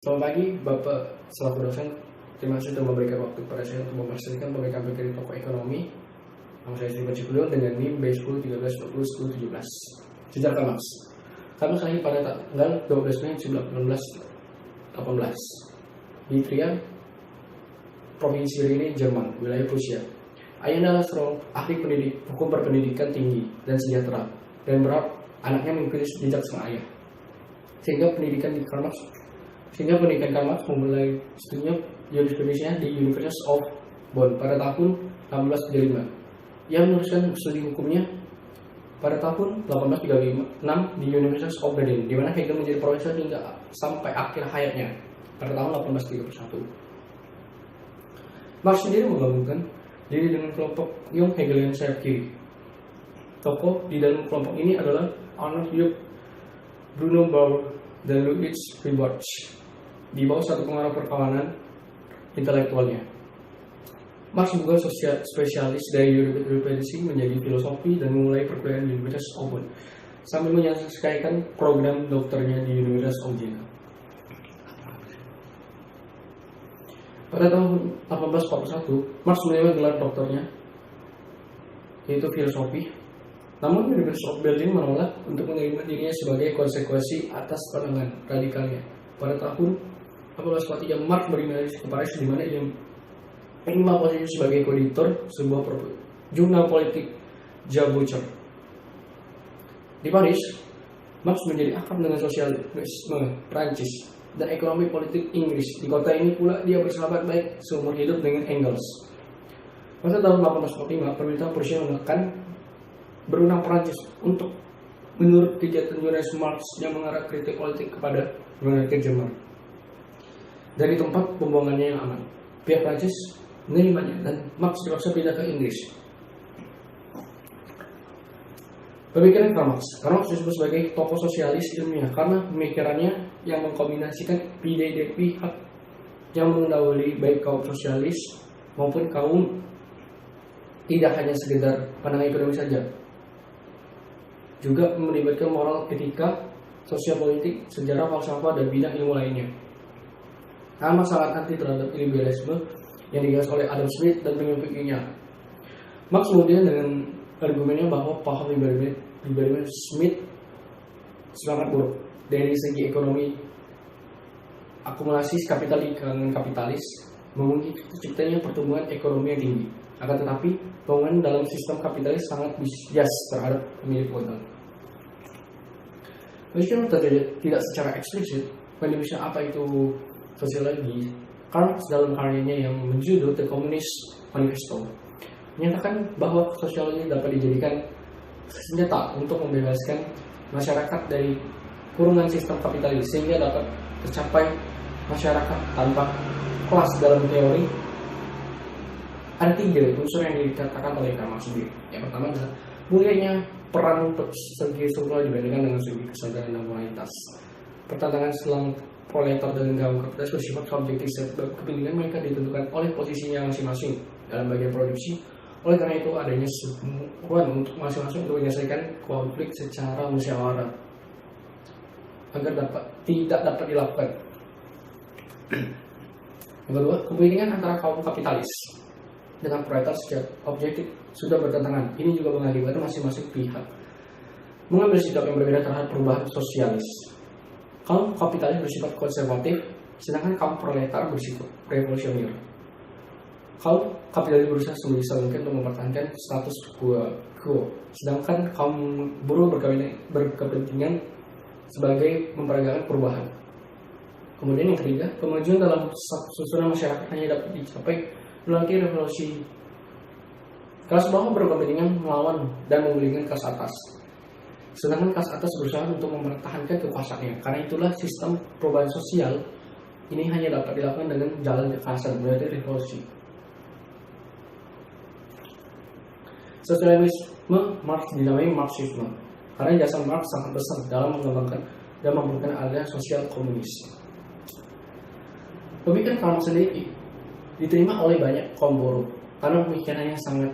Selamat pagi, Bapak selaku dosen. Terima kasih sudah memberikan waktu kepada saya untuk memastikan pemberian materi tokoh ekonomi. Nama saya Sri Cikulun dengan NIM B10 13 20 10 17. Sejarah Karl Marx. Karl Marx lahir pada tanggal 12 Mei 1918 di Trier, Provinsi Rhine, Jerman, wilayah Prusia. Ayahnya adalah seorang ahli hukum berpendidikan tinggi dan sejahtera, dan berharap anaknya mengikuti jejak sang ayah. Sehingga pendidikan Karl Marx memulai studinya jurisprudensinya di University of Bonn pada tahun 1835. Ia meneruskan studi hukumnya pada tahun 1836 di University of Berlin, di mana Hegel menjadi profesor hingga sampai akhir hayatnya pada tahun 1831. Marx sendiri menggabungkan diri dengan kelompok Young Hegelian sayap kiri. Tokoh di dalam kelompok ini adalah Arnold Job, Bruno Bauer, dan Ludwig Ribach, di bawah satu pengaruh perkawanan intelektualnya. Marx juga spesialis dari jurisprudensi menjadi filosofi dan memulai perkuliahan di Universitas of Bonn, sambil menyelesaikan program dokternya di Universitas of Jena. Pada tahun 1841, Marx menerima gelar doktornya, yaitu filosofi. Namun University of Berlin menolak untuk menerima dirinya sebagai konsekuensi atas pandangan radikalnya. Pada tahun 1843, Marx berimigrasi ke Paris, di mana ia menerima posisi sebagai editor sebuah jurnal politik Jaboucher. Di Paris, Marx menjadi akrab dengan sosialisme Prancis dan ekonomi politik Inggris. Di kota ini pula dia bersahabat baik seumur hidup dengan Engels. Pada tahun 1845, pemerintah Prusia menekan berwenang Prancis untuk menurut kegiatan jurnalis Marx yang mengarah kritik politik kepada United Jerman. Dari tempat pembuangannya yang aman, pihak Prancis menerimanya dan Marx dipaksa pindah ke Inggris. Pemikiran Karl Marx disebut sebagai tokoh sosialis ilmiah karena pemikirannya yang mengkombinasikan ide-ide pihak yang mendahului baik kaum sosialis maupun kaum tidak hanya sekedar pandangan ekonomi saja, juga melibatkan moral, etika, sosial politik, sejarah, falsafah, dan bidang ilmu lainnya. Karena sangat anti terhadap liberalisme yang digagas oleh Adam Smith dan pengikutnya. Marx kemudian dengan argumennya bahwa paham liberalisme Smith sangat buruk dari segi ekonomi, akumulasi kapital di kalangan kapitalis, memungkinkan terciptanya pertumbuhan ekonomi yang tinggi. Akan tetapi, pembangunan dalam sistem kapitalis sangat bias terhadap pemilik modal. Meskipun tidak secara eksplisit mendefinisikan apa itu sosiologi, Karl Marx dalam karyanya yang berjudul The Communist Manifesto menyatakan bahwa sosiologi dapat dijadikan senjata untuk membebaskan masyarakat dari kurungan sistem kapitalis sehingga dapat tercapai masyarakat tanpa kelas. Dalam teori ada 3 unsur yang dikatakan oleh Karl Marx sendiri. Yang pertama adalah mulianya peran segi struktural dibandingkan dengan segi kesadaran dan moralitas. Pertentangan selang proletar dan kaum kapitalis bersifat subjektif sebab kepentingan mereka ditentukan oleh posisinya masing-masing dalam bagian produksi. Oleh karena itu adanya seruan untuk masing-masing untuk menyelesaikan konflik secara musyawarah agar tidak dapat dilakukan. Yang kedua, kepentingan antara kaum kapitalis dengan proletar secara objektif sudah bertentangan. Ini juga mengakibatkan masing-masing pihak mengambil sikap yang berbeda terhadap perubahan sosialis. Kaum kapitalis bersifat konservatif, sedangkan kaum proletar bersifat revolusioner. Kaum kapitalis berusaha sebisa mungkin untuk mempertahankan status quo, sedangkan kaum buruh berkepentingan sebagai memperagakan perubahan. Kemudian yang ketiga, kemajuan dalam susunan masyarakat hanya dapat dicapai melalui revolusi. Kelas bawah berkepentingan melawan dan memulihkan kelas atas, sedangkan kelas atas berusaha untuk mempertahankan kekuasaannya. Karena itulah sistem perubahan sosial ini hanya dapat dilakukan dengan jalan kekerasan, berarti revolusi. Sosialisme Marx dinamai Marxisme karena jasa Marx sangat besar dalam mengembangkan dan membangun aliran sosial komunis. Pemikiran Karl Marx sendiri diterima oleh banyak kaum buruh karena pemikirannya sangat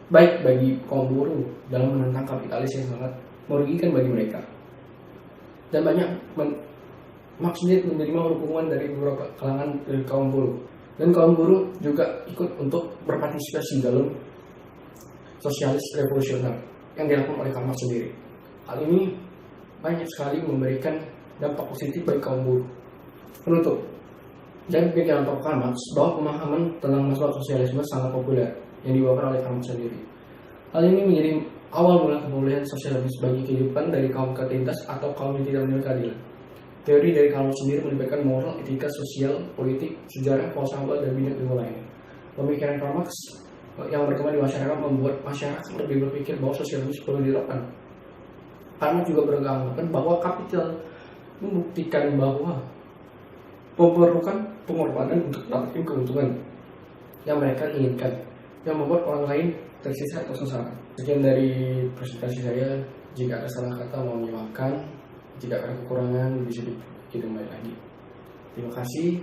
baik bagi kaum buruh dalam menentang kapitalis yang sangat merugikan bagi mereka. Dan banyak Marx sendiri menerima dukungan dari beberapa kalangan dari kaum buruh, dan kaum buruh juga ikut untuk berpartisipasi dalam sosialis revolusioner yang dilakukan oleh Karl Marx sendiri. Hal ini banyak sekali memberikan dampak positif bagi kaum buruh. Penutup, jadi pikiran Karl Marx bahwa pemahaman tentang masalah sosialisme sangat populer yang dibawakan oleh Karl Marx sendiri. Hal ini menjadi awal mula kebolehan sosialisme sebagai kehidupan dari kaum ketindas atau kaum yang tidak memiliki keadilan. Teori dari Karl Marx sendiri melibatkan moral, etika, sosial, politik, sejarah, falsafah, dan bidang ilmu lain. Pemikiran Karl Marx yang berkembang di masyarakat membuat masyarakat lebih berpikir bahwa sosialisme perlu diterapkan. Karl Marx juga beranggapan bahwa kapital membuktikan bahwa memerlukan pengorbanan untuk mendapatkan keuntungan yang mereka inginkan, yang membuat orang lain tersisa atau sengsara. Sekian dari presentasi saya. Jika ada salah kata mohon dimaafkan. Jika ada kekurangan bisa kita kembali lagi. Terima kasih.